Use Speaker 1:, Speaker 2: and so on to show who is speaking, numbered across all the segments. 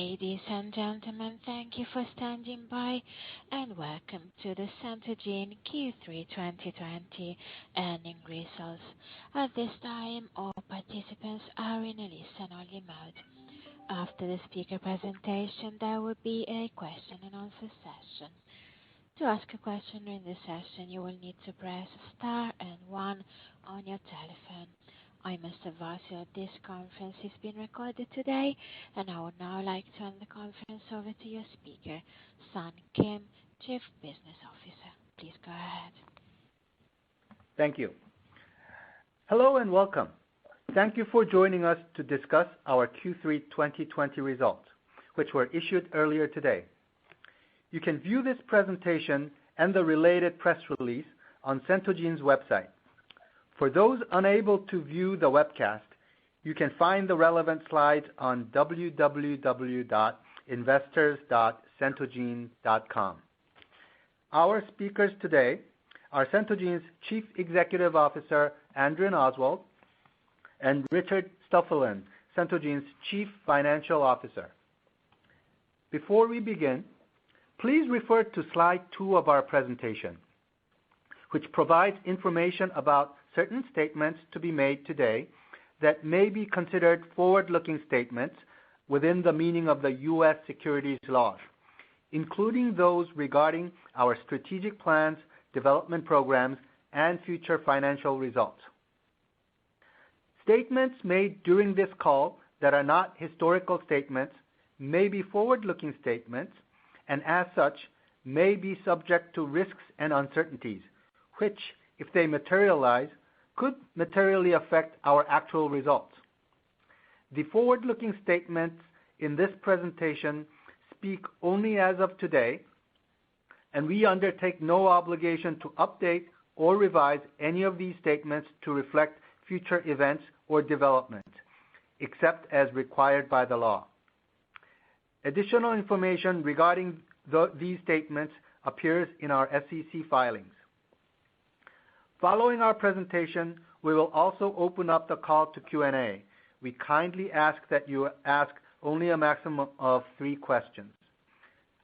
Speaker 1: Ladies and gentlemen, thank you for standing by, and welcome to the Centogene Q3 2020 earnings results. At this time, all participants are in a listen-only mode. After the speaker presentation, there will be a question and answer session. To ask a question during the session, you will need to press star and 1 on your telephone. I must advise you that this conference is being recorded today, and I would now like to turn the conference over to your speaker, Sun Kim, Chief Business Officer. Please go ahead.
Speaker 2: Thank you. Hello and welcome. Thank you for joining us to discuss our Q3 2020 results, which were issued earlier today. You can view this presentation and the related press release on Centogene's website. For those unable to view the webcast, you can find the relevant slides on www.investors.centogene.com. Our speakers today are Centogene's Chief Executive Officer, Andrin Oswald, and Richard Stuffelin, Centogene's Chief Financial Officer. Before we begin, please refer to slide 2 of our presentation, which provides information about certain statements to be made today that may be considered forward-looking statements within the meaning of the U.S. securities laws, including those regarding our strategic plans, development programs, and future financial results. Statements made during this call that are not historical statements may be forward-looking statements, and as such may be subject to risks and uncertainties, which, if they materialize, could materially affect our actual results. The forward-looking statements in this presentation speak only as of today, and we undertake no obligation to update or revise any of these statements to reflect future events or developments, except as required by the law. Additional information regarding these statements appears in our SEC filings. Following our presentation, we will also open up the call to Q&A. We kindly ask that you ask only a maximum of 3 questions.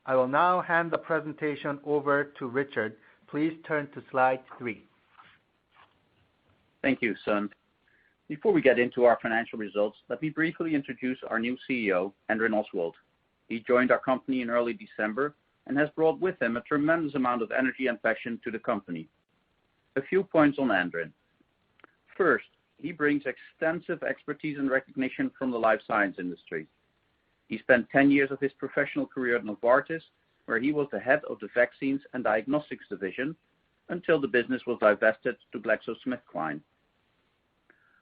Speaker 2: I will now hand the presentation over to Richard. Please turn to slide 3.
Speaker 3: Thank you, Sun. Before we get into our financial results, let me briefly introduce our new CEO, Andrin Oswald. He joined our company in early December and has brought with him a tremendous amount of energy and passion to the company. A few points on Andrin. First, he brings extensive expertise and recognition from the life science industry. He spent 10 years of his professional career at Novartis, where he was the head of the Vaccines and Diagnostics division until the business was divested to GlaxoSmithKline.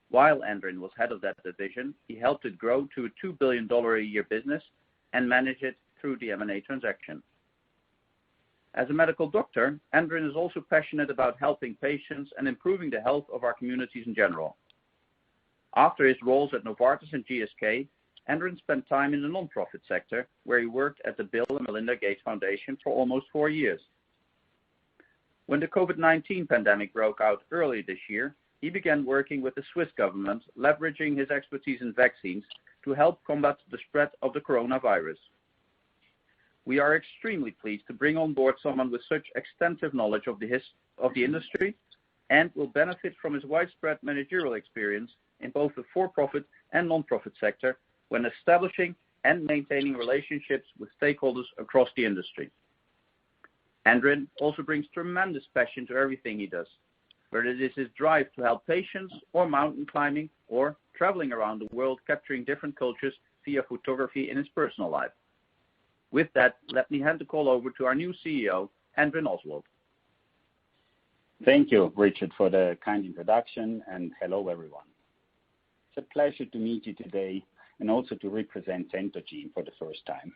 Speaker 3: While Andrin was head of that division, he helped it grow to a $2 billion a year business and manage it through the M&A transaction. As a medical doctor, Andrin is also passionate about helping patients and improving the health of our communities in general. After his roles at Novartis and GSK, Andrin spent time in the non-profit sector, where he worked at the Bill and Melinda Gates Foundation for almost 4 years. When the COVID-19 pandemic broke out early this year, he began working with the Swiss government, leveraging his expertise in vaccines to help combat the spread of the coronavirus. We are extremely pleased to bring on board someone with such extensive knowledge of the industry and will benefit from his widespread managerial experience in both the for-profit and non-profit sector when establishing and maintaining relationships with stakeholders across the industry. Andrin also brings tremendous passion to everything he does, whether it is his drive to help patients or mountain climbing or traveling around the world capturing different cultures via photography in his personal life. With that, let me hand the call over to our new CEO, Andrin Oswald.
Speaker 4: Thank you, Richard, for the kind introduction, and hello, everyone. It's a pleasure to meet you today and also to represent Centogene for the first time.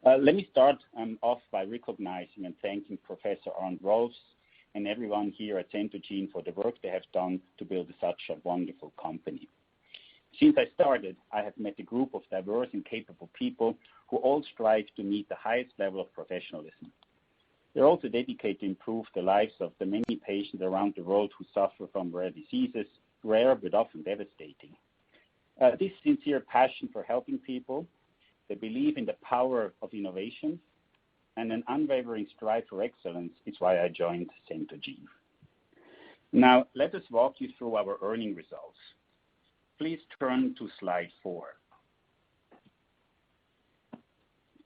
Speaker 4: Let me start off by recognizing and thanking Professor Arnd Rolfs and everyone here at Centogene for the work they have done to build such a wonderful company. Since I started, I have met a group of diverse and capable people who all strive to meet the highest level of professionalism. They're also dedicated to improve the lives of the many patients around the world who suffer from rare diseases, rare but often devastating. This sincere passion for helping people, the belief in the power of innovation, and an unwavering strive for excellence is why I joined Centogene. Now, let us walk you through our earnings results. Please turn to slide 4.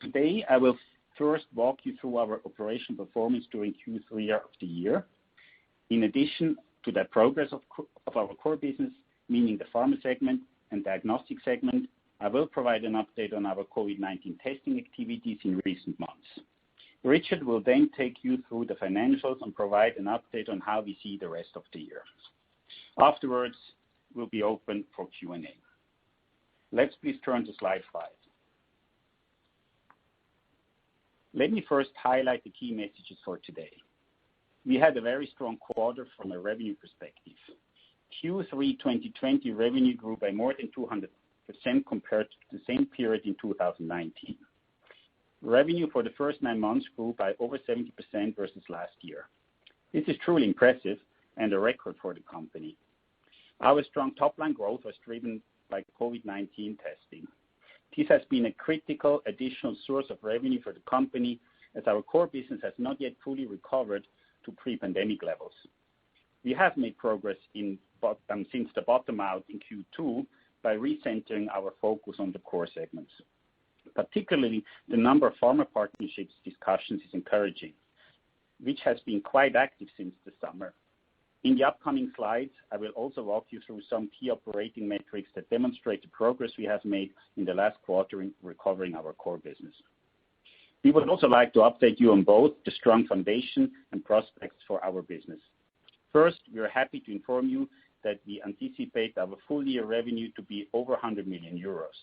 Speaker 4: Today, I will first walk you through our operational performance during Q3 of the year. In addition to the progress of our core business, meaning the Pharma segment and diagnostic segment, I will provide an update on our COVID-19 testing activities in recent months. Richard will then take you through the financials and provide an update on how we see the rest of the year. Afterwards, we'll be open for Q&A. Let's please turn to slide 5. Let me first highlight the key messages for today. We had a very strong quarter from a revenue perspective. Q3 2020 revenue grew by more than 200% compared to the same period in 2019. Revenue for the first 9 months grew by over 70% versus last year. This is truly impressive and a record for the company. Our strong top-line growth was driven by COVID-19 testing. This has been a critical additional source of revenue for the company, as our core business has not yet fully recovered to pre-pandemic levels. We have made progress since the bottom out in Q2 by recentering our focus on the core segments. Particularly, the number of pharma partnerships discussions is encouraging, which has been quite active since the summer. In the upcoming slides, I will also walk you through some key operating metrics that demonstrate the progress we have made in the last quarter in recovering our core business. We would also like to update you on both the strong foundation and prospects for our business. First, we are happy to inform you that we anticipate our full-year revenue to be over 100 million euros.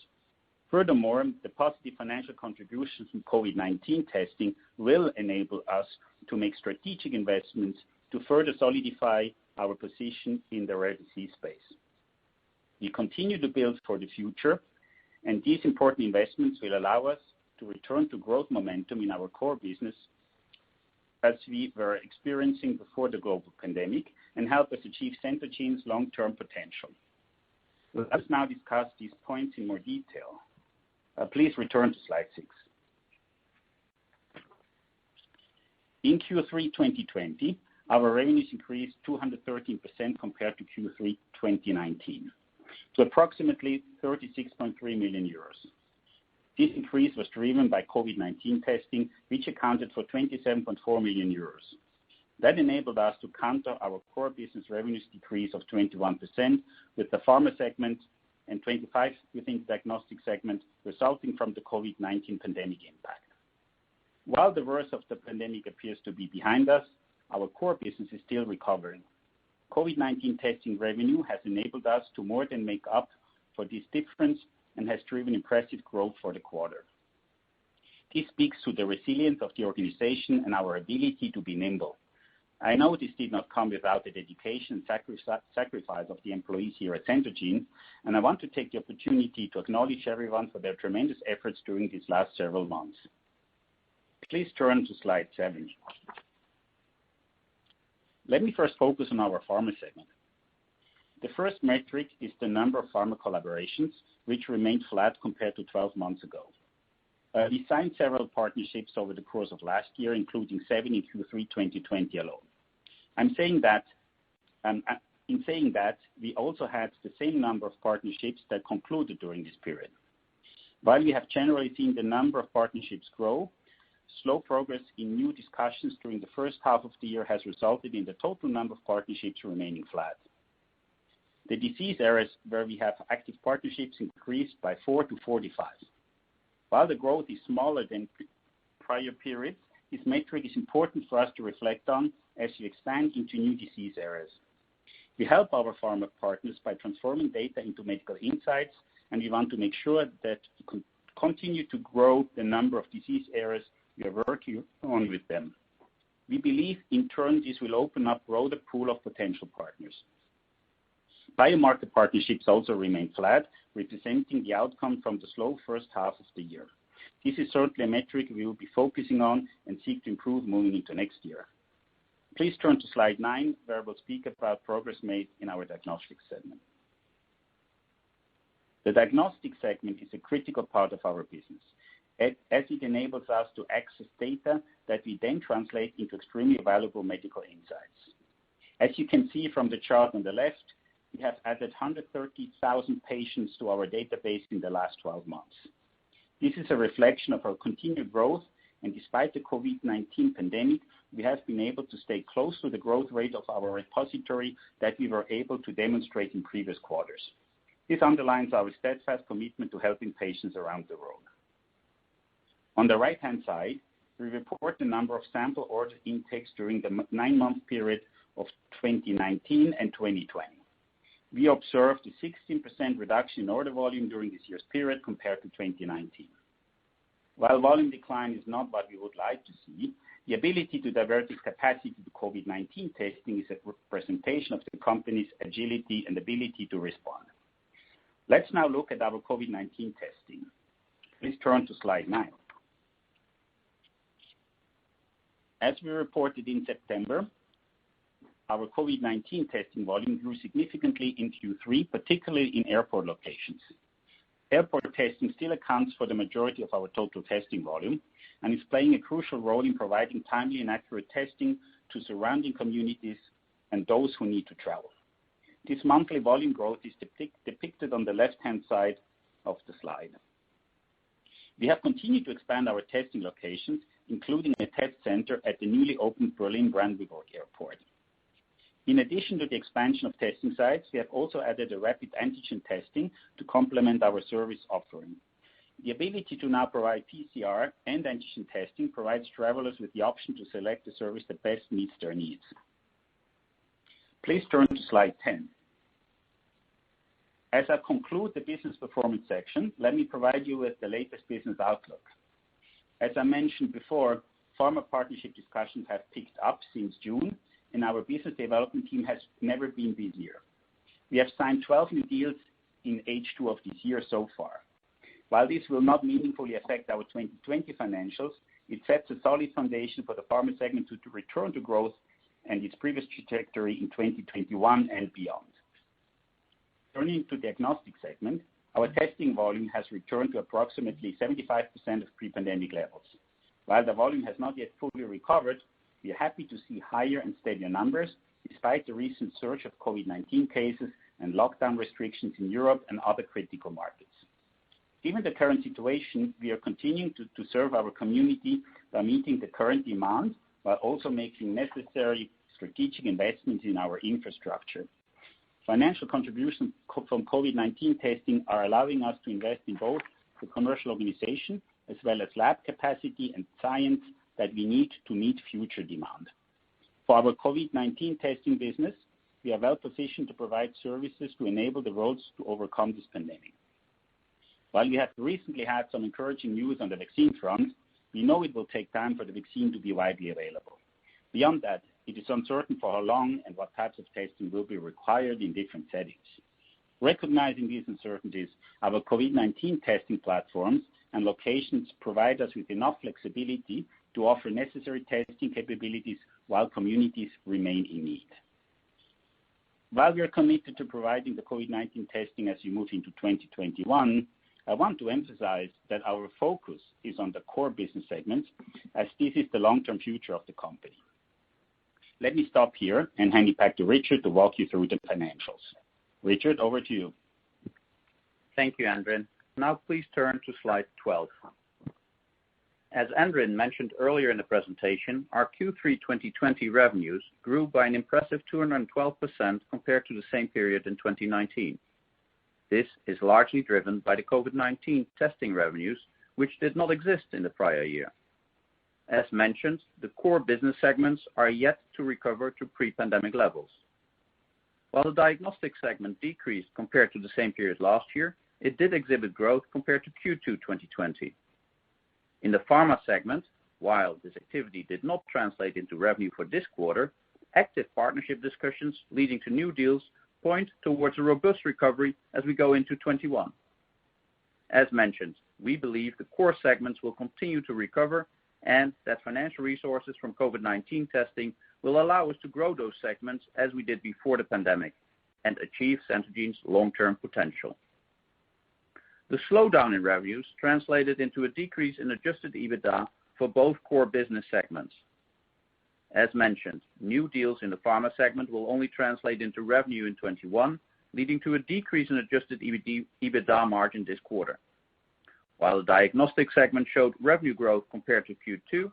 Speaker 4: Furthermore, the positive financial contributions from COVID-19 testing will enable us to make strategic investments to further solidify our position in the rare disease space. We continue to build for the future, and these important investments will allow us to return to growth momentum in our core business as we were experiencing before the global pandemic and help us achieve Centogene's long-term potential. Let's now discuss these points in more detail. Please return to slide 6. In Q3 2020, our revenues increased 213% compared to Q3 2019 to approximately 36.3 million euros. This increase was driven by COVID-19 testing, which accounted for 27.4 million euros. That enabled us to counter our core business revenues decrease of 21% with the Pharma segment and 25% within the diagnostic segment, resulting from the COVID-19 pandemic impact. While the worst of the pandemic appears to be behind us, our core business is still recovering. COVID-19 testing revenue has enabled us to more than make up for this difference and has driven impressive growth for the quarter. This speaks to the resilience of the organization and our ability to be nimble. I know this did not come without the dedication and sacrifice of the employees here at Centogene, and I want to take the opportunity to acknowledge everyone for their tremendous efforts during these last several months. Please turn to slide 7. Let me first focus on our Pharma segment. The first metric is the number of pharma collaborations, which remained flat compared to 12 months ago. We signed several partnerships over the course of last year, including 7 in Q3 2020 alone. In saying that, we also had the same number of partnerships that concluded during this period. While we have generally seen the number of partnerships grow, slow progress in new discussions during the first half of the year has resulted in the total number of partnerships remaining flat. The disease areas where we have active partnerships increased by 4 to 45. While the growth is smaller than prior periods, this metric is important for us to reflect on as we expand into new disease areas. We help our pharma partners by transforming data into medical insights, and we want to make sure that we continue to grow the number of disease areas we are working on with them. We believe, in turn, this will open up a broader pool of potential partners. Biomarker partnerships also remain flat, representing the outcome from the slow first half of the year. This is certainly a metric we will be focusing on and seek to improve moving into next year. Please turn to slide 9, where we'll speak about progress made in our diagnostic segment. The diagnostic segment is a critical part of our business. as it enables us to access data that we then translate into extremely valuable medical insights. As you can see from the chart on the left, we have added 130,000 patients to our database in the last 12 months. This is a reflection of our continued growth, and despite the COVID-19 pandemic, we have been able to stay close to the growth rate of our repository that we were able to demonstrate in previous quarters. This underlines our steadfast commitment to helping patients around the world. On the right-hand side, we report the number of sample order intakes during the 9-month period of 2019 and 2020. We observed a 16% reduction in order volume during this year's period compared to 2019. While volume decline is not what we would like to see, the ability to divert this capacity to COVID-19 testing is a representation of the company's agility and ability to respond. Let's now look at our COVID-19 testing. Please turn to slide 9. As we reported in September, our COVID-19 testing volume grew significantly in Q3, particularly in airport locations. Airport testing still accounts for the majority of our total testing volume and is playing a crucial role in providing timely and accurate testing to surrounding communities and those who need to travel. This monthly volume growth is depicted on the left-hand side of the slide. We have continued to expand our testing locations, including a test center at the newly opened Berlin Brandenburg Airport. In addition to the expansion of testing sites, we have also added a rapid antigen testing to complement our service offering. The ability to now provide PCR and antigen testing provides travelers with the option to select the service that best meets their needs. Please turn to slide 10. As I conclude the business performance section, let me provide you with the latest business outlook. As I mentioned before, pharma partnership discussions have picked up since June, and our business development team has never been busier. We have signed 12 new deals in H2 of this year so far. While this will not meaningfully affect our 2020 financials, it sets a solid foundation for the pharma segment to return to growth and its previous trajectory in 2021 and beyond. Turning to the diagnostic segment, our testing volume has returned to approximately 75% of pre-pandemic levels. While the volume has not yet fully recovered, we are happy to see higher and steadier numbers despite the recent surge of COVID-19 cases and lockdown restrictions in Europe and other critical markets. Given the current situation, we are continuing to serve our community by meeting the current demand while also making necessary strategic investments in our infrastructure. Financial contributions from COVID-19 testing are allowing us to invest in both the commercial organization as well as lab capacity and science that we need to meet future demand. For our COVID-19 testing business, we are well positioned to provide services to enable the world to overcome this pandemic. While we have recently had some encouraging news on the vaccine front, we know it will take time for the vaccine to be widely available. Beyond that, it is uncertain for how long and what types of testing will be required in different settings. Recognizing these uncertainties, our COVID-19 testing platforms and locations provide us with enough flexibility to offer necessary testing capabilities while communities remain in need. While we are committed to providing the COVID-19 testing as we move into 2021, I want to emphasize that our focus is on the core business segments, as this is the long-term future of the company. Let me stop here and hand it back to Richard to walk you through the financials. Richard, over to you.
Speaker 3: Thank you, Andrin. Now please turn to slide 12. As Andrin mentioned earlier in the presentation, our Q3 2020 revenues grew by an impressive 212% compared to the same period in 2019. This is largely driven by the COVID-19 testing revenues, which did not exist in the prior year. As mentioned, the core business segments are yet to recover to pre-pandemic levels. While the diagnostic segment decreased compared to the same period last year, it did exhibit growth compared to Q2 2020. In the pharma segment, while this activity did not translate into revenue for this quarter, active partnership discussions leading to new deals point towards a robust recovery as we go into 2021. As mentioned, we believe the core segments will continue to recover and that financial resources from COVID-19 testing will allow us to grow those segments as we did before the pandemic and achieve Centogene's long-term potential. The slowdown in revenues translated into a decrease in adjusted EBITDA for both core business segments. As mentioned, new deals in the Pharma segment will only translate into revenue in 2021, leading to a decrease in adjusted EBITDA margin this quarter. While the Diagnostic segment showed revenue growth compared to Q2,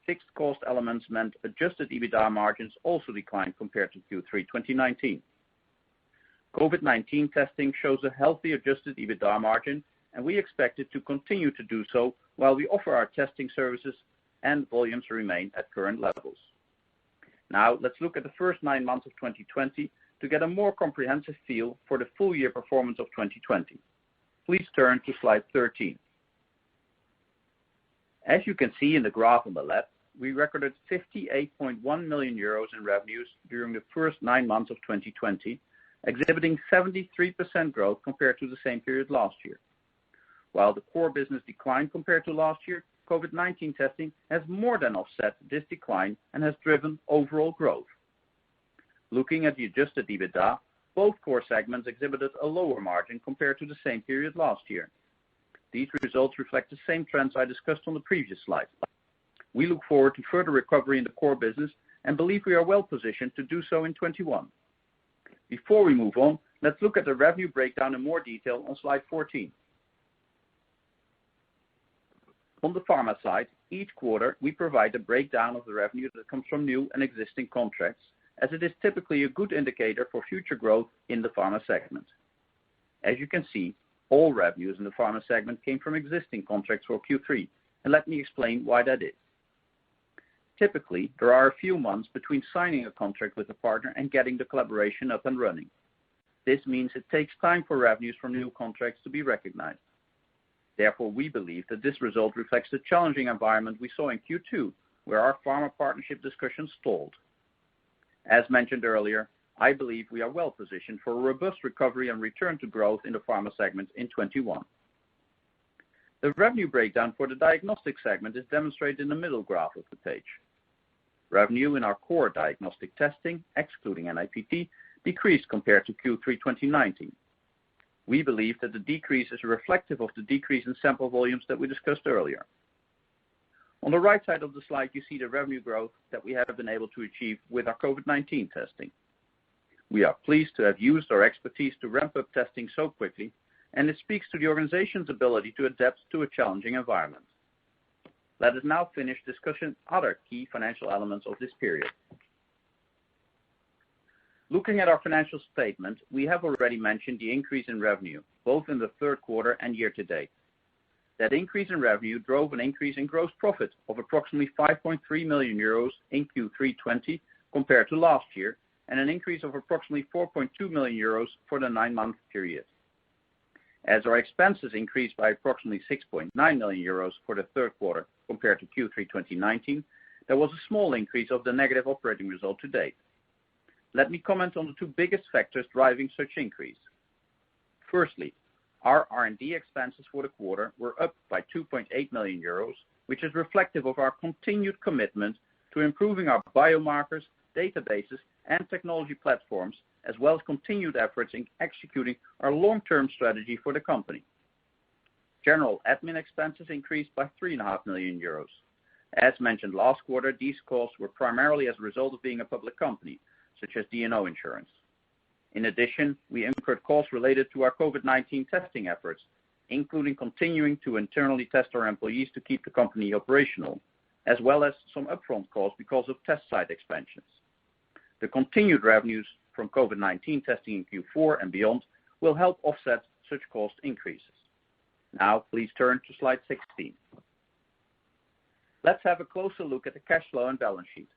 Speaker 3: fixed cost elements meant adjusted EBITDA margins also declined compared to Q3 2019. COVID-19 testing shows a healthy adjusted EBITDA margin, and we expect it to continue to do so while we offer our testing services and volumes remain at current levels. Now, let's look at the first 9 months of 2020 to get a more comprehensive feel for the full year performance of 2020. Please turn to slide 13. As you can see in the graph on the left, we recorded 58.1 million euros in revenues during the first 9 months of 2020, exhibiting 73% growth compared to the same period last year. While the core business declined compared to last year, COVID-19 testing has more than offset this decline and has driven overall growth. Looking at the adjusted EBITDA, both core segments exhibited a lower margin compared to the same period last year. These results reflect the same trends I discussed on the previous slide. We look forward to further recovery in the core business and believe we are well positioned to do so in 2021. Before we move on, let's look at the revenue breakdown in more detail on slide 14. On the Pharma side, each quarter we provide a breakdown of the revenue that comes from new and existing contracts, as it is typically a good indicator for future growth in the Pharma segment. As you can see, all revenues in the Pharma segment came from existing contracts for Q3, and let me explain why that is. Typically, there are a few months between signing a contract with a partner and getting the collaboration up and running. This means it takes time for revenues from new contracts to be recognized. Therefore, we believe that this result reflects the challenging environment we saw in Q2, where our Pharma partnership discussions stalled. As mentioned earlier, I believe we are well positioned for a robust recovery and return to growth in the Pharma segment in 2021. The revenue breakdown for the Diagnostic segment is demonstrated in the middle graph of the page. Revenue in our core diagnostic testing, excluding NIPT, decreased compared to Q3 2019. We believe that the decrease is reflective of the decrease in sample volumes that we discussed earlier. On the right side of the slide, you see the revenue growth that we have been able to achieve with our COVID-19 testing. We are pleased to have used our expertise to ramp up testing so quickly, and it speaks to the organization's ability to adapt to a challenging environment. Let us now finish discussing other key financial elements of this period. Looking at our financial statement, we have already mentioned the increase in revenue, both in the third quarter and year to date. That increase in revenue drove an increase in gross profit of approximately 5.3 million euros in Q3 20 compared to last year, and an increase of approximately 4.2 million euros for the 9-month period. As our expenses increased by approximately 6.9 million euros for the third quarter compared to Q3 2019, there was a small increase of the negative operating result to date. Let me comment on the two biggest factors driving such increase. Firstly, our R&D expenses for the quarter were up by 2.8 million euros, which is reflective of our continued commitment to improving our biomarkers, databases, and technology platforms, as well as continued efforts in executing our long-term strategy for the company. General admin expenses increased by 3.5 million euros. As mentioned last quarter, these costs were primarily as a result of being a public company, such as D&O insurance. In addition, we incurred costs related to our COVID-19 testing efforts, including continuing to internally test our employees to keep the company operational, as well as some upfront costs because of test site expansions. The continued revenues from COVID-19 testing in Q4 and beyond will help offset such cost increases. Now, please turn to slide 16. Let's have a closer look at the cash flow and balance sheet.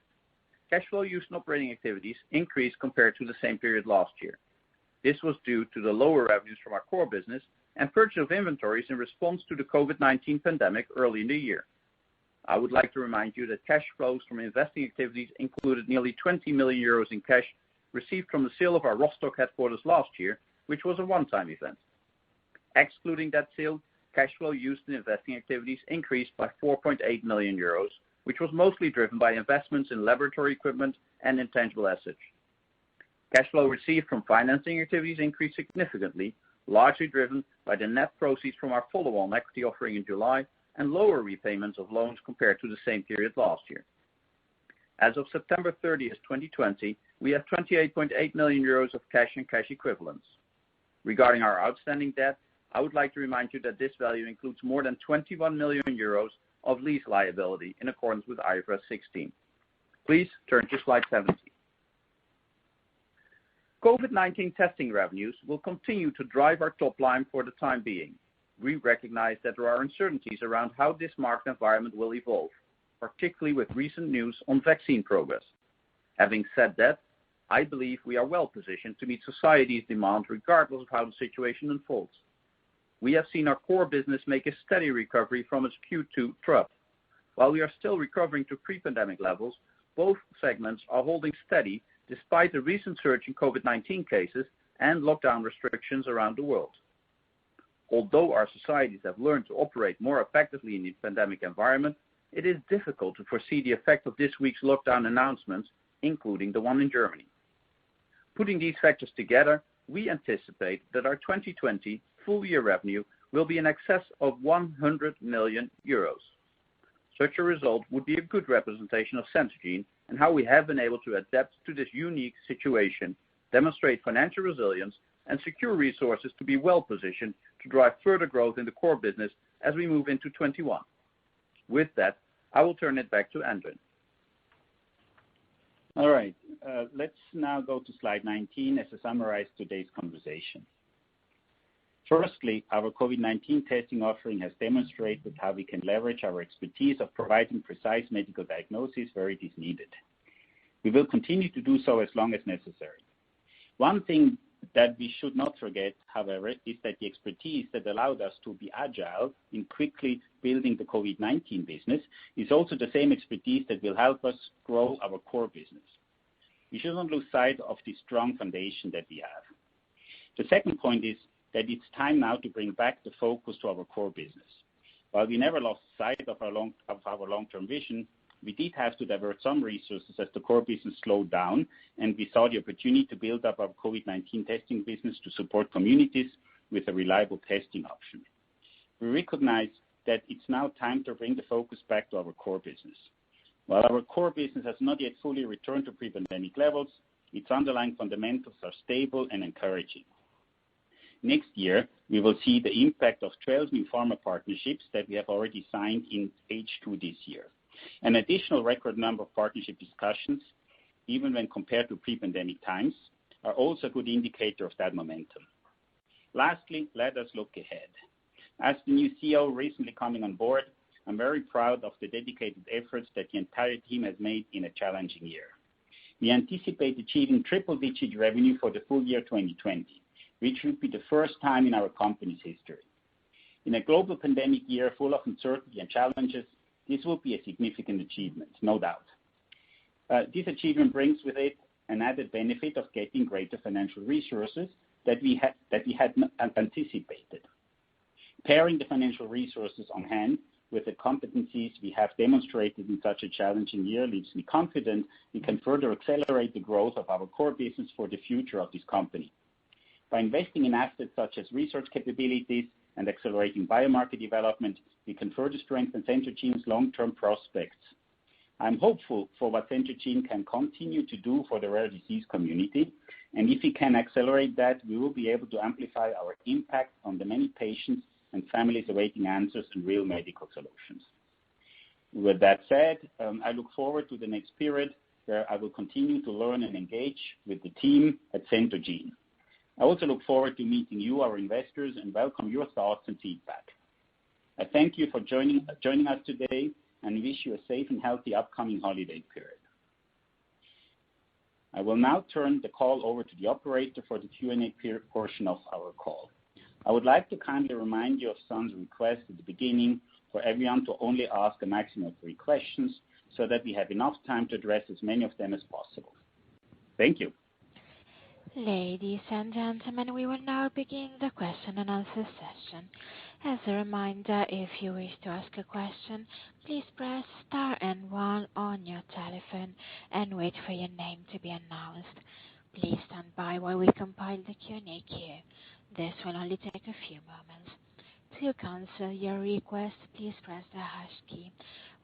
Speaker 3: Cash flow used in operating activities increased compared to the same period last year. This was due to the lower revenues from our core business and purchase of inventories in response to the COVID-19 pandemic early in the year. I would like to remind you that cash flows from investing activities included nearly 20 million euros in cash received from the sale of our Rostock headquarters last year, which was a one-time event. Excluding that sale, cash flow used in investing activities increased by 4.8 million euros, which was mostly driven by investments in laboratory equipment and intangible assets. Cash flow received from financing activities increased significantly, largely driven by the net proceeds from our follow-on equity offering in July and lower repayments of loans compared to the same period last year. As of September 30th, 2020, we have 28.8 million euros of cash and cash equivalents. Regarding our outstanding debt, I would like to remind you that this value includes more than 21 million euros of lease liability in accordance with IFRS 16. Please turn to slide 17. COVID-19 testing revenues will continue to drive our top line for the time being. We recognize that there are uncertainties around how this market environment will evolve, particularly with recent news on vaccine progress. Having said that, I believe we are well positioned to meet society's demand regardless of how the situation unfolds. We have seen our core business make a steady recovery from its Q2 trough. While we are still recovering to pre-pandemic levels, both segments are holding steady despite the recent surge in COVID-19 cases and lockdown restrictions around the world. Although our societies have learned to operate more effectively in the pandemic environment, it is difficult to foresee the effect of this week's lockdown announcements, including the one in Germany. Putting these factors together, we anticipate that our 2020 full-year revenue will be in excess of 100 million euros. Such a result would be a good representation of Centogene and how we have been able to adapt to this unique situation, demonstrate financial resilience, and secure resources to be well positioned to drive further growth in the core business as we move into 21. With that, I will turn it back to Andrin.
Speaker 4: All right, let's now go to slide 19 as to summarize today's conversation. Firstly, our COVID-19 testing offering has demonstrated how we can leverage our expertise of providing precise medical diagnosis where it is needed. We will continue to do so as long as necessary. One thing that we should not forget, however, is that the expertise that allowed us to be agile in quickly building the COVID-19 business is also the same expertise that will help us grow our core business. We shouldn't lose sight of the strong foundation that we have. The second point is that it's time now to bring back the focus to our core business. While we never lost sight of our long-term vision, we did have to divert some resources as the core business slowed down, and we saw the opportunity to build up our COVID-19 testing business to support communities with a reliable testing option. We recognize that it's now time to bring the focus back to our core business. While our core business has not yet fully returned to pre-pandemic levels, its underlying fundamentals are stable and encouraging. Next year, we will see the impact of 12 new pharma partnerships that we have already signed in H2 this year. An additional record number of partnership discussions, even when compared to pre-pandemic times, are also a good indicator of that momentum. Lastly, let us look ahead. As the new CEO recently coming on board, I'm very proud of the dedicated efforts that the entire team has made in a challenging year. We anticipate achieving triple-digit revenue for the full year 2020, which would be the first time in our company's history. In a global pandemic year full of uncertainty and challenges, this will be a significant achievement, no doubt. This achievement brings with it an added benefit of getting greater financial resources that we had not anticipated. Pairing the financial resources on hand with the competencies we have demonstrated in such a challenging year leaves me confident we can further accelerate the growth of our core business for the future of this company. By investing in assets such as research capabilities and accelerating biomarker development, we can further strengthen Centogene's long-term prospects. I'm hopeful for what Centogene can continue to do for the rare disease community, and if we can accelerate that, we will be able to amplify our impact on the many patients and families awaiting answers and real medical solutions. With that said, I look forward to the next period where I will continue to learn and engage with the team at Centogene. I also look forward to meeting you, our investors, and welcome your thoughts and feedback. I thank you for joining us today and wish you a safe and healthy upcoming holiday period. I will now turn the call over to the operator for the Q&A portion of our call. I would like to kindly remind you of Sun's request at the beginning for everyone to only ask a maximum of 3 questions so that we have enough time to address as many of them as possible. Thank you.
Speaker 1: Ladies and gentlemen, we will now begin the question and answer session. As a reminder, if you wish to ask a question, please press star and 1 on your telephone and wait for your name to be announced. Please stand by while we compile the Q&A queue. This will only take a few moments. To cancel your request, please press the hash key.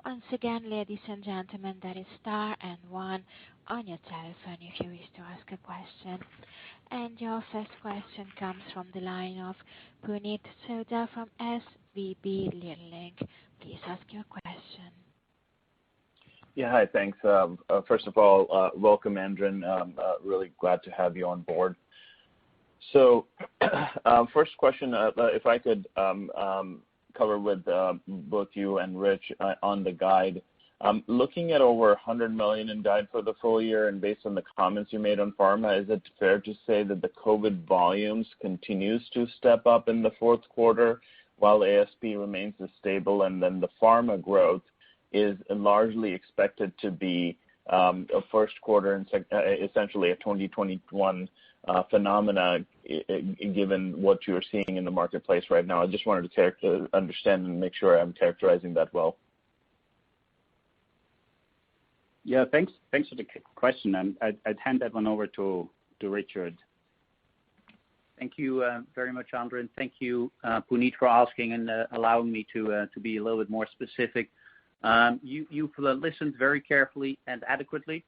Speaker 1: Once again, ladies and gentlemen, that is star and 1 on your telephone if you wish to ask a question. And your first question comes from the line of Puneet Souda from SVB Leerink. Please ask your question.
Speaker 5: Yeah, hi, thanks. First of all, welcome, Andren. Really glad to have you on board. So, first question, if I could cover with both you and Rich on the guide. Looking at over $100 million in guide for the full year, and based on the comments you made on pharma, is it fair to say that the COVID volumes continues to step up in the fourth quarter while ASP remains stable, and then the pharma growth is largely expected to be a first quarter and essentially a 2021 phenomena, given what you're seeing in the marketplace right now? I just wanted to understand and make sure I'm characterizing that well.
Speaker 4: Yeah, thanks for the question, and I'd hand that one over to Richard.
Speaker 3: Thank you very much, Andren. Thank you, Puneet, for asking and allowing me to be a little bit more specific. You've listened very carefully and adequately.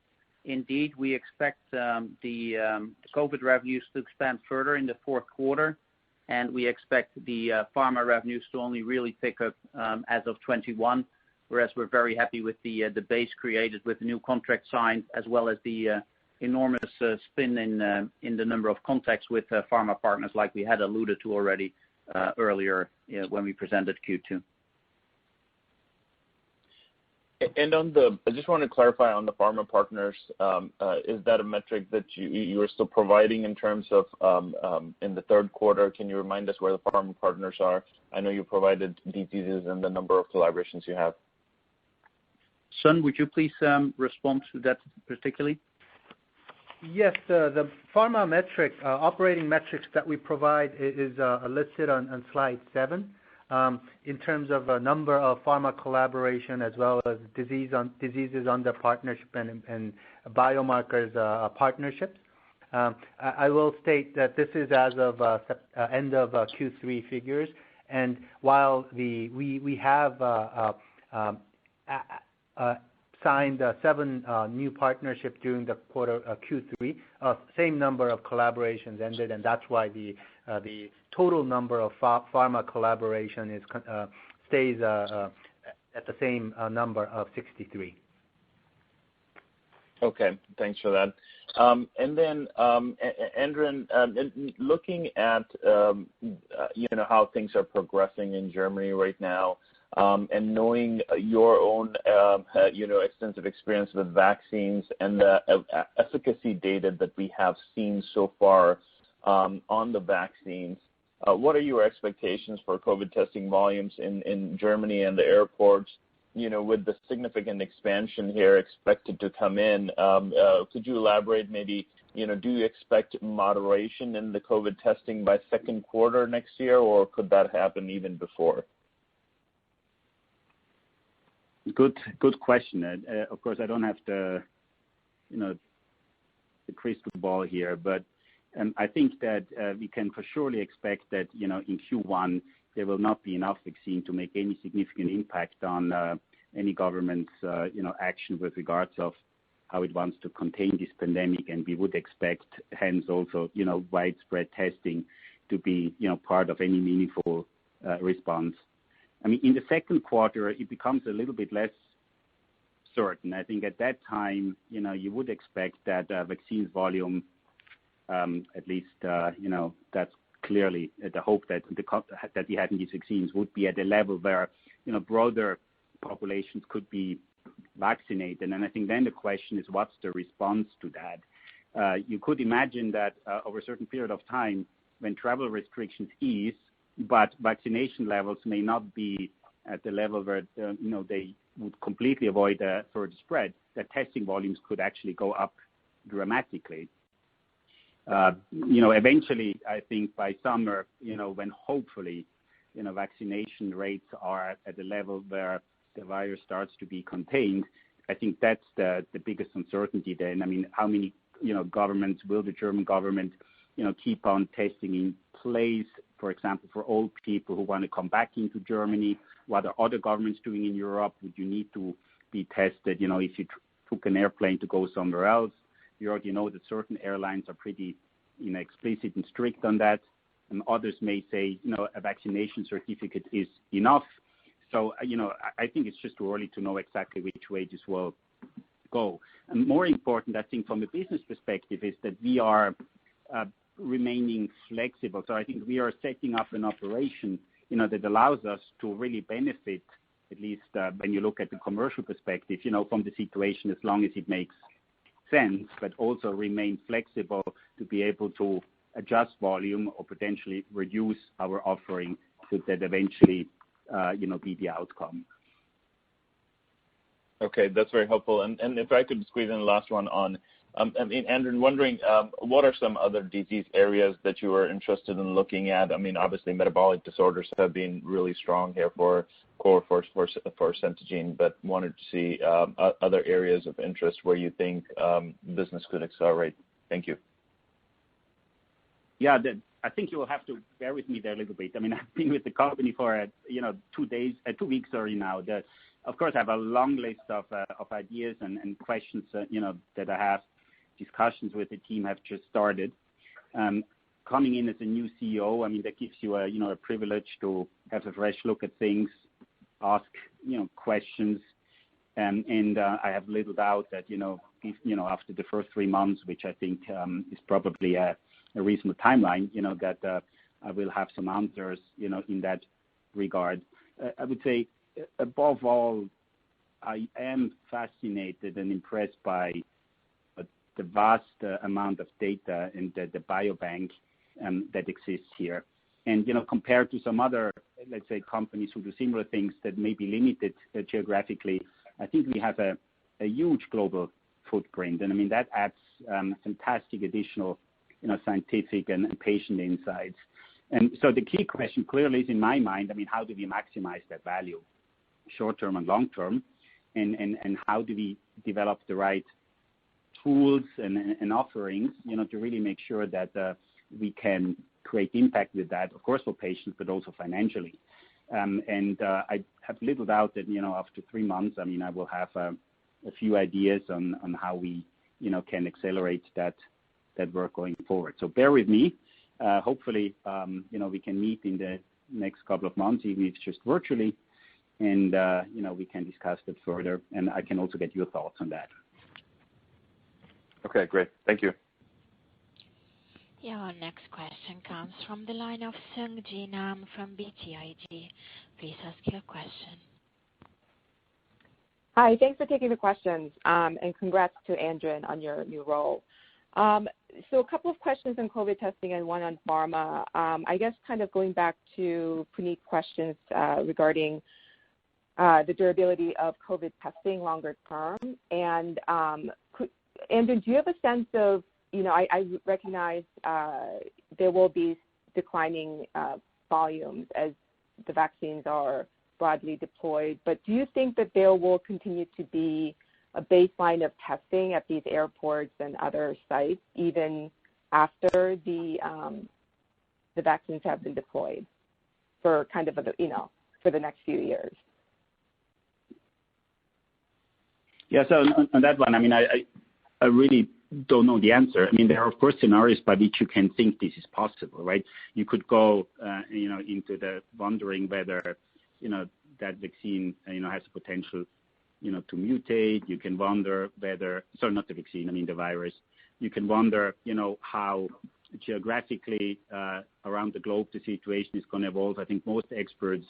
Speaker 3: Indeed, we expect the COVID revenues to expand further in the fourth quarter, and we expect the pharma revenues to only really pick up as of 21, whereas we're very happy with the base created with the new contract signed, as well as the enormous spin in the number of contacts with pharma partners, like we had alluded to already earlier when we presented Q2.
Speaker 5: And I just want to clarify on the pharma partners, is that a metric that you are still providing in terms of in the third quarter? Can you remind us where the pharma partners are? I know you provided details and the number of collaborations you have.
Speaker 3: Sun, would you please respond to that particularly?
Speaker 2: Yes, the pharma metric, operating metrics that we provide is listed on slide 7. In terms of a number of pharma collaboration as well as diseases under partnership and biomarkers partnerships. I will state that this is as of end of Q3 figures, and while we have signed 7 new partnerships during the quarter Q3, same number of collaborations ended, and that's why the total number of pharma collaboration stays at the same number of 63.
Speaker 5: Okay, thanks for that. And then, Andren, looking at how things are progressing in Germany right now, and knowing your own extensive experience with vaccines and the efficacy data that we have seen so far on the vaccines, what are your expectations for COVID testing volumes in Germany and the airports? With the significant expansion here expected to come in, could you elaborate maybe, do you expect moderation in the COVID testing by second quarter next year, or could that happen even before?
Speaker 4: Good question. Of course, I don't have the crystal ball here, but I think that we can for surely expect that in Q1 there will not be enough vaccine to make any significant impact on any government's action with regards of how it wants to contain this pandemic, and we would expect hence also widespread testing to be part of any meaningful response. I mean, in the second quarter, it becomes a little bit less certain. I think at that time, you would expect that vaccines volume, at least, that's clearly the hope that we had in these vaccines would be at a level where, broader populations could be vaccinated. And I think then the question is, what's the response to that? You could imagine that over a certain period of time, when travel restrictions ease, but vaccination levels may not be at the level where they would completely avoid further spread, that testing volumes could actually go up dramatically. Eventually, I think by summer, when hopefully, vaccination rates are at the level where the virus starts to be contained, I think that's the biggest uncertainty then. I mean, how many, governments will the German government keep on testing in place, for example, for old people who want to come back into Germany? What are other governments doing in Europe? Would you need to be tested, if you took an airplane to go somewhere else? We already know that certain airlines are pretty explicit and strict on that, and others may say, a vaccination certificate is enough. So, I think it's just too early to know exactly which way this will go. And more important, I think, from a business perspective, is that we are remaining flexible. So I think we are setting up an operation, that allows us to really benefit, at least when you look at the commercial perspective, from the situation, as long as it makes sense, but also remain flexible to be able to adjust volume or potentially reduce our offering should that eventually, be the outcome.
Speaker 5: Okay, that's very helpful. And if I could squeeze in the last one on, Andrew, wondering what are some other disease areas that you are interested in looking at? I mean, obviously metabolic disorders have been really strong here for Centogene, but wanted to see other areas of interest where you think business could accelerate. Thank you.
Speaker 4: Yeah, I think you will have to bear with me there a little bit. I mean, I've been with the company for 2 weeks already now. Of course, I have a long list of ideas and questions that I have. Discussions with the team have just started. Coming in as a new CEO, I mean, that gives you a privilege to have a fresh look at things, ask questions, and I have little doubt that after the first 3 months, which I think is probably a reasonable timeline, that I will have some answers in that regard. I would say above all, I am fascinated and impressed by the vast amount of data in the biobank that exists here. And, compared to some other, let's say, companies who do similar things that may be limited geographically, I think we have a huge global footprint. And I mean, that adds fantastic additional, scientific and patient insights. And so the key question clearly is in my mind, I mean, how do we maximize that value, short-term and long-term? And how do we develop the right tools and offerings, to really make sure that we can create impact with that, of course, for patients, but also financially. I have little doubt that, after 3 months, I mean, I will have a few ideas on how we, can accelerate that work going forward. So bear with me. Hopefully, we can meet in the next couple of months, even if it's just virtually, and, we can discuss that further, and I can also get your thoughts on that.
Speaker 5: Okay, great. Thank you.
Speaker 1: Yeah, our next question comes from the line of Centogene from BTIG. Please ask your question.
Speaker 6: Hi, thanks for taking the questions, and congrats to Andrew on your new role. So a couple of questions on COVID testing and one on pharma. I guess kind of going back to Puneet's questions regarding the durability of COVID testing longer term. And Andrew, do you have a sense of, I recognize there will be declining volumes as the vaccines are broadly deployed, but do you think that there will continue to be a baseline of testing at these airports and other sites even after the vaccines have been deployed for kind of for the next few years?
Speaker 4: Yeah, so on that one, I mean, I really don't know the answer. I mean, there are, of course, scenarios by which you can think this is possible, right? You could go, into the wondering whether, that vaccine, has the potential, to mutate. You can wonder whether, sorry, not the vaccine, I mean the virus. You can wonder, how geographically around the globe the situation is going to evolve. I think most experts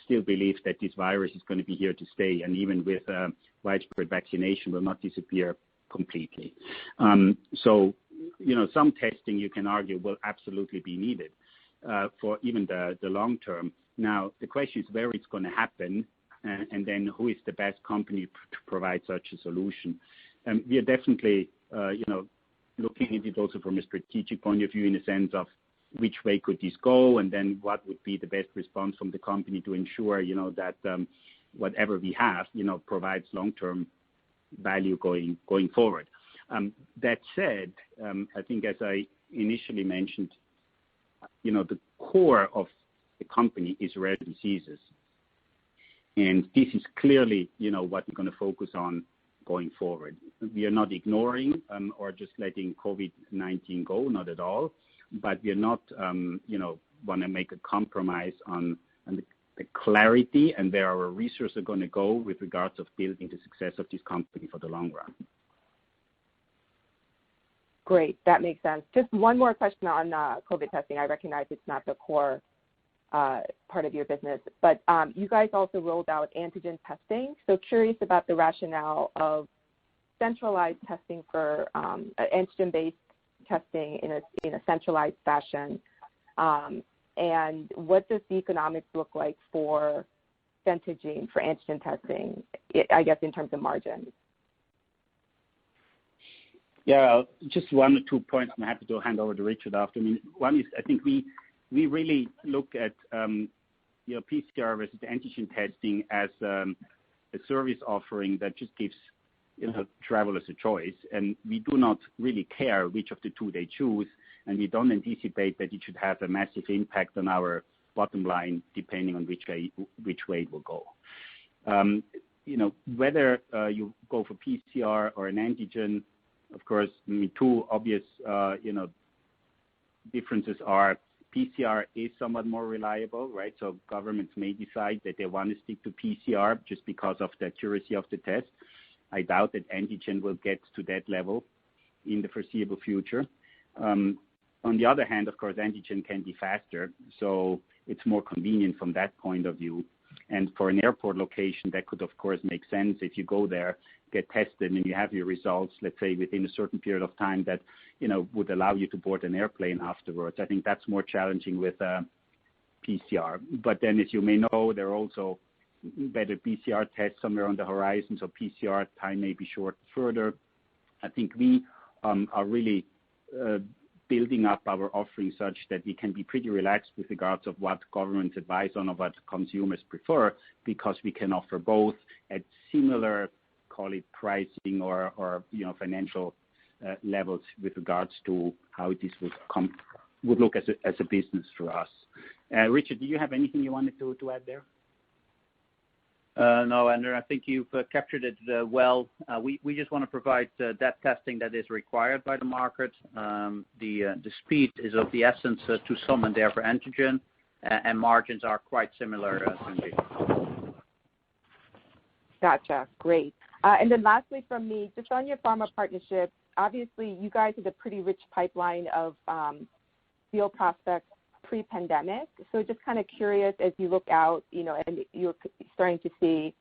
Speaker 4: still believe that this virus is going to be here to stay, and even with widespread vaccination will not disappear completely. So, some testing you can argue will absolutely be needed for even the long term. Now, the question is where it's going to happen, and then who is the best company to provide such a solution. And we are definitely, looking at it also from a strategic point of view in the sense of which way could this go, and then what would be the best response from the company to ensure, that whatever we have, provides long-term value going forward. That said, I think as I initially mentioned, the core of the company is rare diseases. And this is clearly, what we're going to focus on going forward. We are not ignoring or just letting COVID-19 go, not at all, but we are not, want to make a compromise on the clarity and where our resources are going to go with regards of building the success of this company for the long run.
Speaker 6: Great, that makes sense. Just one more question on COVID testing. I recognize it's not the core part of your business, but you guys also rolled out antigen testing. So curious about the rationale of centralized testing for antigen-based testing in a centralized fashion, and what does the economics look like for Centogene for antigen testing, I guess, in terms of margins?
Speaker 4: Yeah, just 1 or 2 points. I'm happy to hand over to Richard after me. One is, I think we really look at PCR versus antigen testing as a service offering that just gives travelers a choice, and we do not really care which of the two they choose, and we don't anticipate that it should have a massive impact on our bottom line depending on which way it will go. Whether you go for PCR or an antigen, of course, two obvious differences are PCR is somewhat more reliable, right? So governments may decide that they want to stick to PCR just because of the accuracy of the test. I doubt that antigen will get to that level in the foreseeable future. On the other hand, of course, antigen can be faster, so it's more convenient from that point of view. And for an airport location, that could, of course, make sense if you go there, get tested, and you have your results, let's say, within a certain period of time that, would allow you to board an airplane afterwards. I think that's more challenging with PCR. But then, as you may know, there are also better PCR tests somewhere on the horizon, so PCR time may be short further. I think we are really building up our offering such that we can be pretty relaxed with regards of what governments advise on or what consumers prefer, because we can offer both at similar, call it pricing or financial levels with regards to how this would look as a business for us. Richard, do you have anything you wanted to add there?
Speaker 3: No, Andrew, I think you've captured it well. We just want to provide that testing that is required by the market. The speed is of the essence to some and therefore antigen, and margins are quite similar.
Speaker 6: Gotcha, great. And then lastly from me, just on your pharma partnership, obviously you guys have a pretty rich pipeline of deal prospects pre-pandemic. So just kind of curious as you look out, and you're starting to see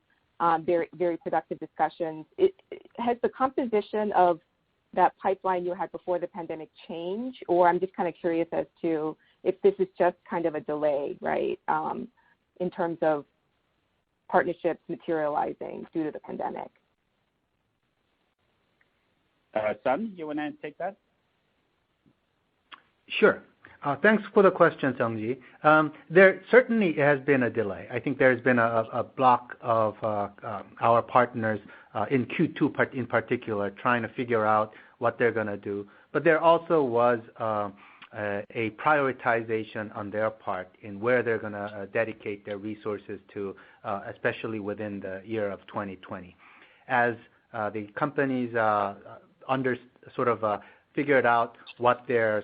Speaker 6: very, very productive discussions. Has the composition of that pipeline you had before the pandemic changed? Or I'm just kind of curious as to if this is just kind of a delay, right, in terms of partnerships materializing due to the pandemic.
Speaker 4: Sun, you want to take that?
Speaker 2: Sure. Thanks for the question, Sungji. There certainly has been a delay. I think there's been a block of our partners in Q2 in particular trying to figure out what they're going to do. But there also was a prioritization on their part in where they're going to dedicate their resources to, especially within the year of 2020. As the companies figured out what their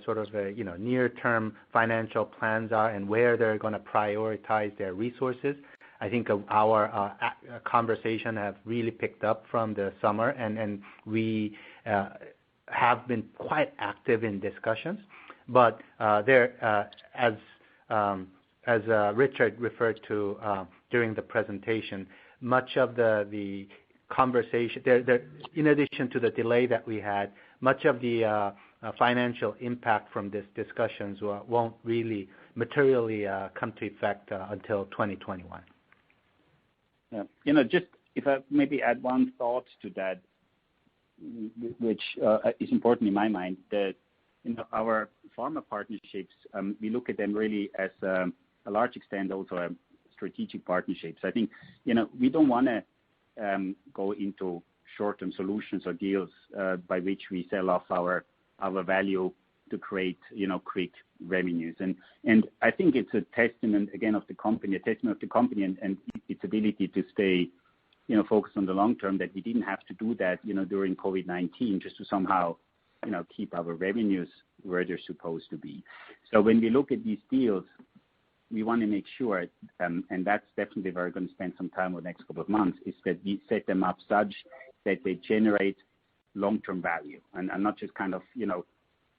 Speaker 2: near-term financial plans are and where they're going to prioritize their resources. I think our conversation have really picked up from the summer, and we have been quite active in discussions. But there, as Richard referred to during the presentation, much of the conversation, in addition to the delay that we had, much of the financial impact from these discussions won't really materially come to effect until 2021.
Speaker 4: Yeah. Just if I maybe add one thought to that, which is important in my mind, that our pharma partnerships, we look at them really as a large extent also strategic partnerships. I think we don't want to go into short-term solutions or deals by which we sell off our value create, quick revenues. And I think it's a testament again of the company, and its ability to stay, focused on the long term, that we didn't have to do that, during COVID-19, just to somehow, keep our revenues where they're supposed to be. So when we look at these deals, we want to make sure, and that's definitely where we're going to spend some time over the next couple of months, is that we set them up such that they generate long-term value and not just kind of,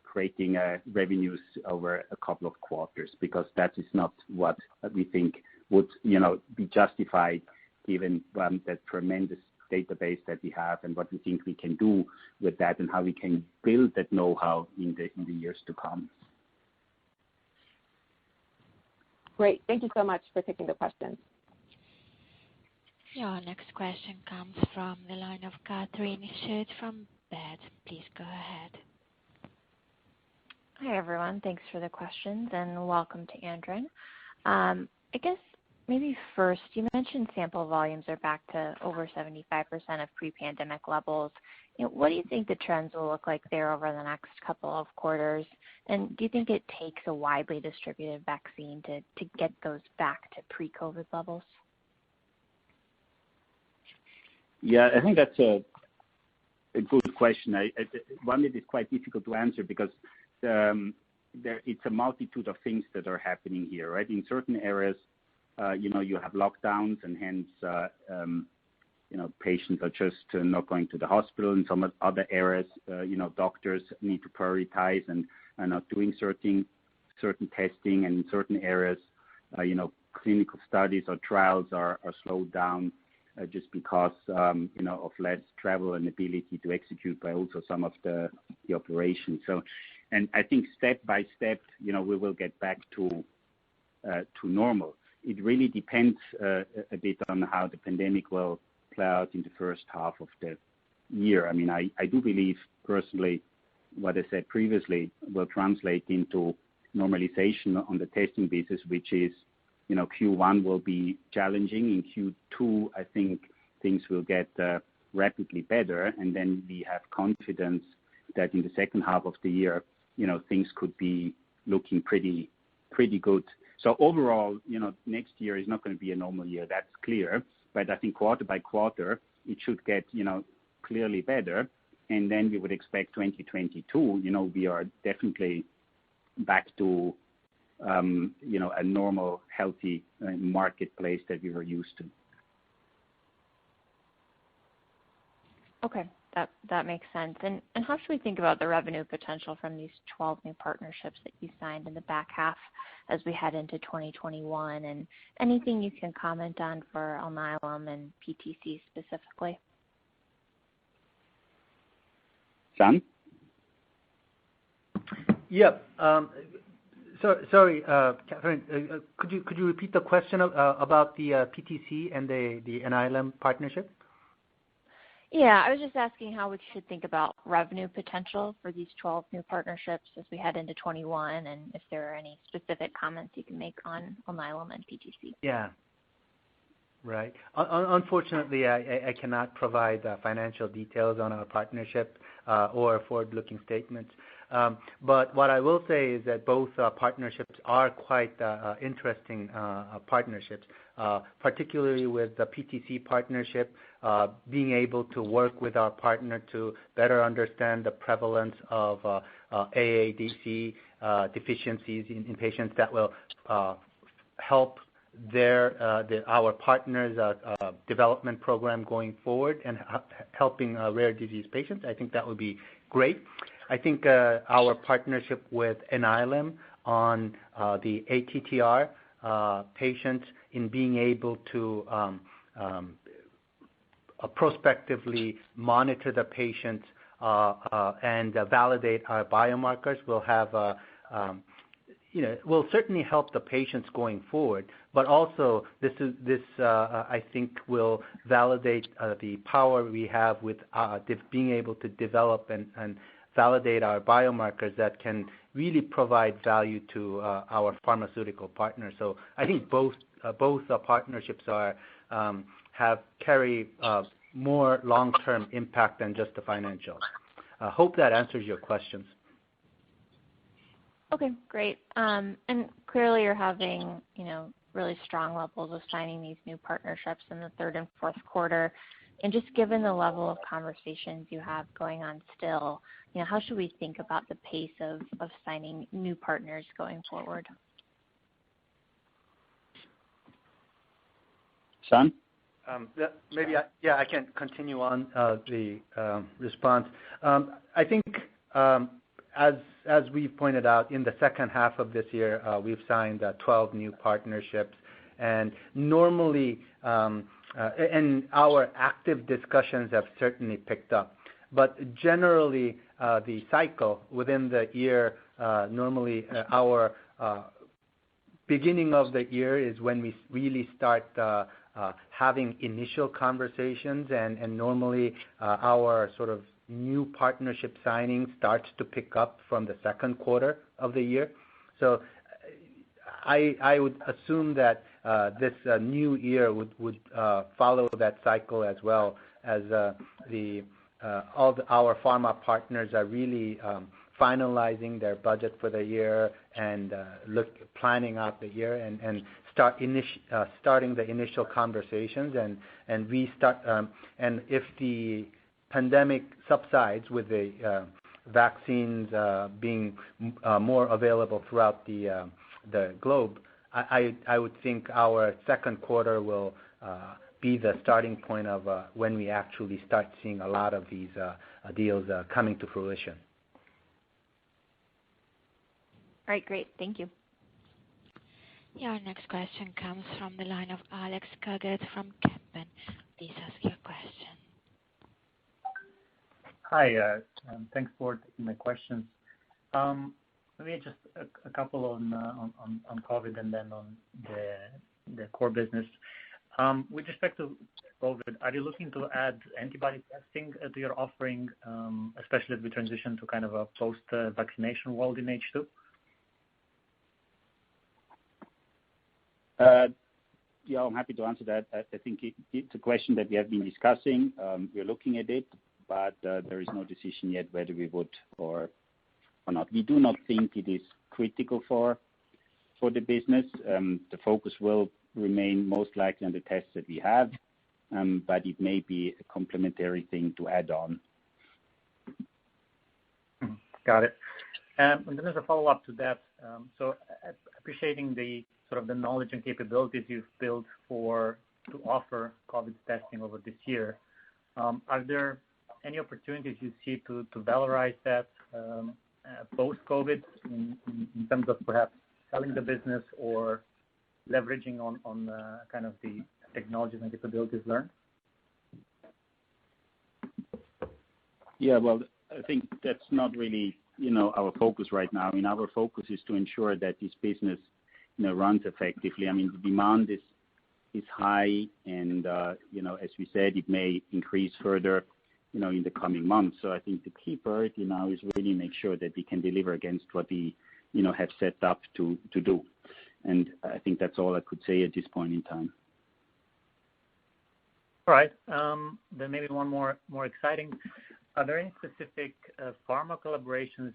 Speaker 4: creating revenues over a couple of quarters, because that is not what we think would, be justified given that tremendous database that we have and what we think we can do with that and how we can build that know-how in the years to come.
Speaker 6: Great. Thank you so much for taking the questions.
Speaker 1: Your next question comes from the line of Catherine Schulte from Baird. Please go ahead.
Speaker 7: Hi, everyone. Thanks for the questions, and welcome to Andren. I guess maybe first, you mentioned sample volumes are back to over 75% of pre-pandemic levels. What do you think the trends will look like there over the next couple of quarters? And do you think it takes a widely distributed vaccine to get those back to pre-COVID levels?
Speaker 4: Yeah, I think that's a good question. One that is quite difficult to answer because it's a multitude of things that are happening here, right? In certain areas, you have lockdowns, and hence, patients are just not going to the hospital. In some other areas, doctors need to prioritize and are not doing certain testing. And in certain areas, clinical studies or trials are slowed down just because, of less travel and ability to execute by also some of the operations. So, and I think step by step, we will get back to normal. It really depends a bit on how the pandemic will play out in the first half of the year. I mean, I do believe personally what I said previously will translate into normalization on the testing basis, which is, Q1 will be challenging. In Q2, I think things will get rapidly better, and then we have confidence that in the second half of the year, things could be looking pretty good. So overall, next year is not going to be a normal year. That's clear. But I think quarter by quarter, it should get, clearly better. And then we would expect 2022, we are definitely back to, a normal, healthy marketplace that we were used to.
Speaker 7: Okay, that makes sense. And how should we think about the revenue potential from these 12 new partnerships that you signed in the back half as we head into 2021? And anything you can comment on for Alnylam and PTC specifically?
Speaker 4: John?
Speaker 2: Yep. Sorry, Catherine, could you repeat the question about the PTC and the Alnylam partnership?
Speaker 7: Yeah, I was just asking how we should think about revenue potential for these 12 new partnerships as we head into 21, and if there are any specific comments you can make on Alnylam and PTC.
Speaker 2: Yeah. Right. Unfortunately, I cannot provide financial details on our partnership or forward-looking statements. But what I will say is that both partnerships are quite interesting partnerships, particularly with the PTC partnership, being able to work with our partner to better understand the prevalence of AADC deficiencies in patients that will help our partners' development program going forward and helping rare disease patients. I think that would be great. I think our partnership with Alnylam on the ATTR patients in being able to prospectively monitor the patients and validate our biomarkers will have will certainly help the patients going forward, but also this I think will validate the power we have with being able to develop and validate our biomarkers that can really provide value to our pharmaceutical partners. So I think both partnerships carry more long-term impact than just the financial. Hope that answers your questions.
Speaker 7: Okay, great. And clearly you're having, really strong levels of signing these new partnerships in the third and fourth quarter. And just given the level of conversations you have going on still, how should we think about the pace of signing new partners going forward?
Speaker 4: Sun?
Speaker 2: I can continue on the response. I think as we've pointed out, in the second half of this year, we've signed 12 new partnerships, and normally, and our active discussions have certainly picked up. But generally, the cycle within the year, normally our beginning of the year is when we really start having initial conversations, and normally our sort of new partnership signing starts to pick up from the second quarter of the year. So I would assume that this new year would follow that cycle as well, as our pharma partners are really finalizing their budget for the year and planning out the year and starting the initial conversations, and we start and if the pandemic subsides with the vaccines being more available throughout the globe, I would think our second quarter will be the starting point of when we actually start seeing a lot of these deals coming to fruition.
Speaker 7: All right, great. Thank you.
Speaker 1: Your next question comes from the line of Alex Cogut from Kempen. Please ask your question.
Speaker 8: Hi, thanks for taking my questions. Maybe just a couple on COVID and then on the core business. With respect to COVID, are you looking to add antibody testing to your offering, especially as we transition to kind of a post-vaccination world in H2?
Speaker 4: Yeah, I'm happy to answer that. I think it's a question that we have been discussing. We're looking at it, but there is no decision yet whether we would or not. We do not think it is critical for the business. The focus will remain most likely on the tests that we have, but it may be a complementary thing to add on.
Speaker 8: Got it. And then as a follow-up to that, so appreciating the sort of the knowledge and capabilities you've built to offer COVID testing over this year, are there any opportunities you see to valorize that post-COVID in terms of perhaps selling the business or leveraging on kind of the technologies and capabilities learned?
Speaker 4: Yeah, well, I think that's not really, our focus right now. I mean, our focus is to ensure that this business, runs effectively. I mean, the demand is high, and as we said, it may increase further, in the coming months. So I think the key priority now is really make sure that we can deliver against what we, have set up to do. And I think that's all I could say at this point in time.
Speaker 8: All right. Then maybe one more exciting. Are there any specific pharma collaborations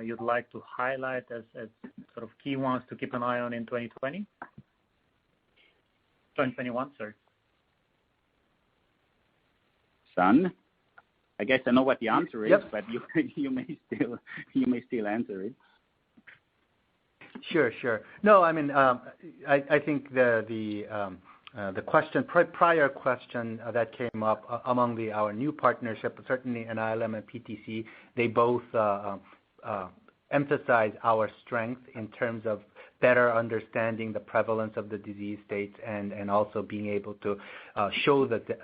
Speaker 8: you'd like to highlight as sort of key ones to keep an eye on in 2020? 2021, sorry.
Speaker 4: Sun? I guess I know what the answer is,
Speaker 2: Yep.
Speaker 4: but you may still answer it.
Speaker 2: Sure. No, I mean, I think the prior question that came up among our new partnership, certainly NILM and PTC, they both emphasize our strength in terms of better understanding the prevalence of the disease states and also being able to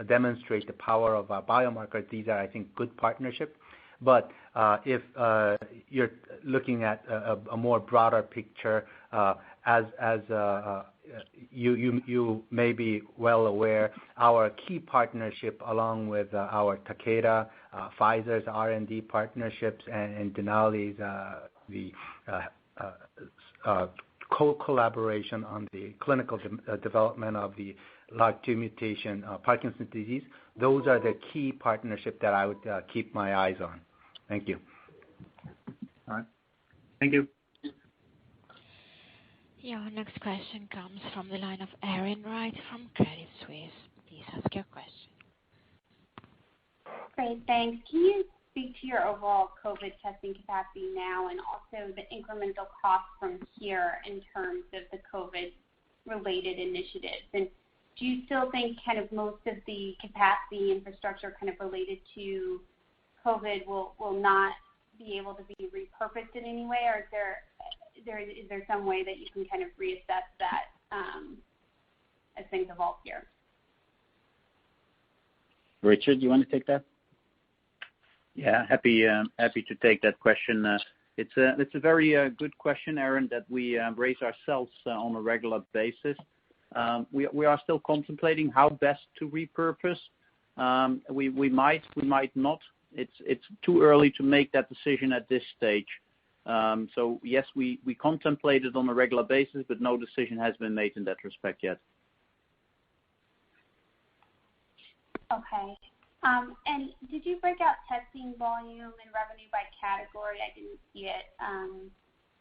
Speaker 2: demonstrate the power of our biomarkers. These are, I think, good partnerships. But if you're looking at a more broader picture, as you may be well aware, our key partnership along with our Takeda, Pfizer's R&D partnerships, and Denali's the co-collaboration on the clinical development of the LRRK2 mutation Parkinson's disease. Those are the key partnerships that I would keep my eyes on. Thank you.
Speaker 8: All right. Thank you.
Speaker 1: Your next question comes from the line of Erin Wright from Credit Suisse. Please ask your question.
Speaker 9: Great, thanks. Can you speak to your overall COVID testing capacity now and also the incremental costs from here in terms of the COVID-related initiatives? And do you still think kind of most of the capacity infrastructure kind of related to COVID will not be able to be repurposed in any way, or is there some way that you can kind of reassess that as things evolve here?
Speaker 4: Richard, you want to take that?
Speaker 3: Yeah, happy to take that question. It's a very good question, Aaron, that we raise ourselves on a regular basis. We are still contemplating how best to repurpose. We might not. It's too early to make that decision at this stage. So yes, we contemplate it on a regular basis, but no decision has been made in that respect yet.
Speaker 9: Okay. And did you break out testing volume and revenue by category? I didn't see it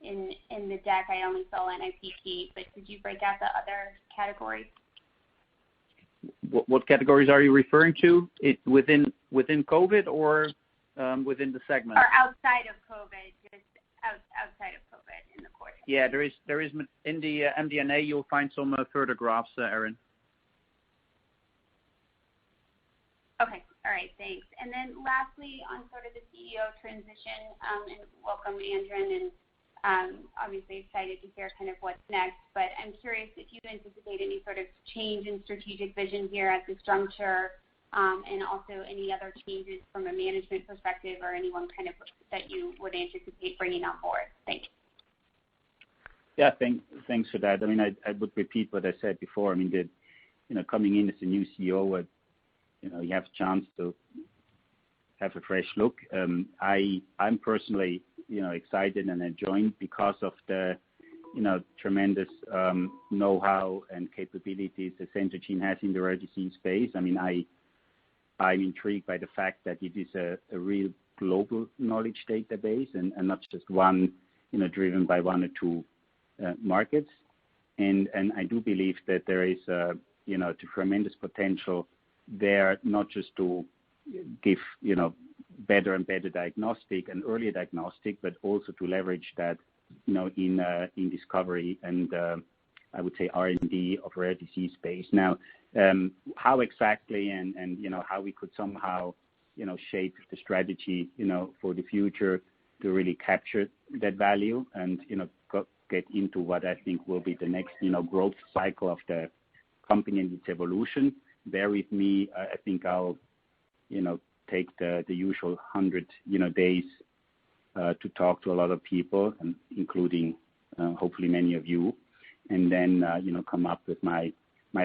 Speaker 9: in the deck. I only saw NIPT, but did you break out the other categories?
Speaker 3: What categories are you referring to? Within COVID or within the segment?
Speaker 9: Or outside of COVID, just outside of COVID in the quarter.
Speaker 3: Yeah, there is in the MD&A. You'll find some further graphs, Aaron.
Speaker 9: Okay. All right. Thanks. And then lastly, on sort of the CEO transition, and welcome, Andren, and obviously excited to hear kind of what's next. But I'm curious if you anticipate any sort of change in strategic vision here at this juncture, and also any other changes from a management perspective or anyone kind of that you would anticipate bringing on board. Thanks.
Speaker 4: Yeah, thanks for that. I mean, I would repeat what I said before. I mean, coming in as a new CEO, you have a chance to have a fresh look. I'm personally, excited and enjoying because of the, tremendous know-how and capabilities that Centogene has in the rare disease space. I mean, I'm intrigued by the fact that it is a real global knowledge database and not just one, driven by one or two markets. And I do believe that there is, tremendous potential there, not just to give, better and better diagnostic and earlier diagnostic, but also to leverage that, in discovery and I would say R&D of rare disease space. Now, how exactly and how we could somehow, shape the strategy, for the future to really capture that value and, get into what I think will be the next, growth cycle of the company and its evolution. Bear with me. I think I'll, take the usual 100, days to talk to a lot of people, and including hopefully many of you, and then come up with my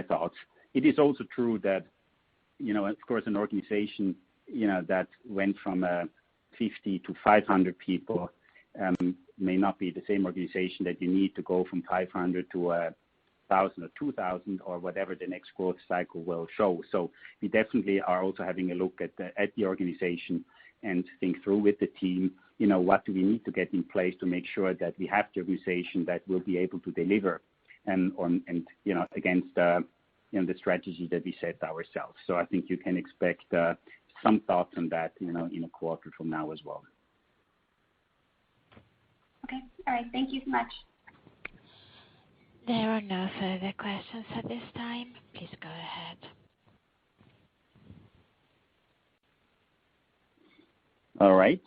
Speaker 4: thoughts. It is also true that, of course, an organization that went from 50 to 500 people may not be the same organization that you need to go from 500 to 1,000 or 2,000 or whatever the next growth cycle will show. So we definitely are also having a look at the organization and think through with the team, what do we need to get in place to make sure that we have the organization that will be able to deliver and against the strategy that we set ourselves. So I think you can expect some thoughts on that, in a quarter from now as well.
Speaker 9: Okay. All right. Thank you so much.
Speaker 1: There are no further questions at this time. Please go ahead.
Speaker 4: All right.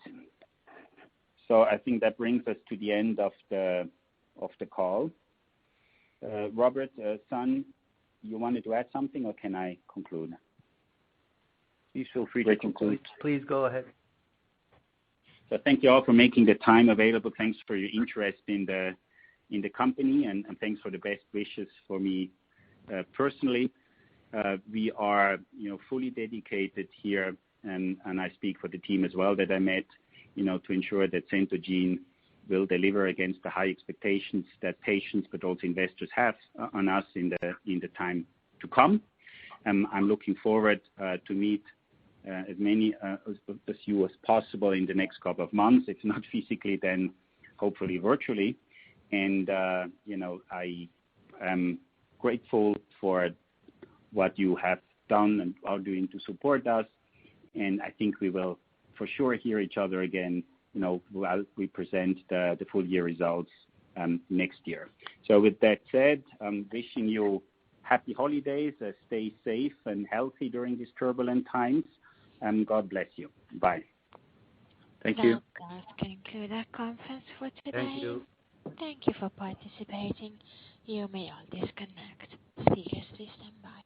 Speaker 4: So I think that brings us to the end of the call. Robert, son, you wanted to add something, or can I conclude?
Speaker 3: Please feel free to conclude.
Speaker 2: Please go ahead.
Speaker 4: So thank you all for making the time available. Thanks for your interest in the company, and thanks for the best wishes for me personally. We are, fully dedicated here, and I speak for the team as well that I met, to ensure that Centogene will deliver against the high expectations that patients but also investors have on us in the time to come. I'm looking forward to meet as many as you as possible in the next couple of months, if not physically, then hopefully virtually. And, I am grateful for what you have done and are doing to support us. And I think we will for sure hear each other again, while we present the full year results next year. So with that said, I'm wishing you happy holidays. Stay safe and healthy during these turbulent times. And God bless you. Bye.
Speaker 3: Thank you.
Speaker 1: That does conclude our conference for today.
Speaker 2: Thank you.
Speaker 1: Thank you for participating. You may all disconnect. Speakers, please stand by.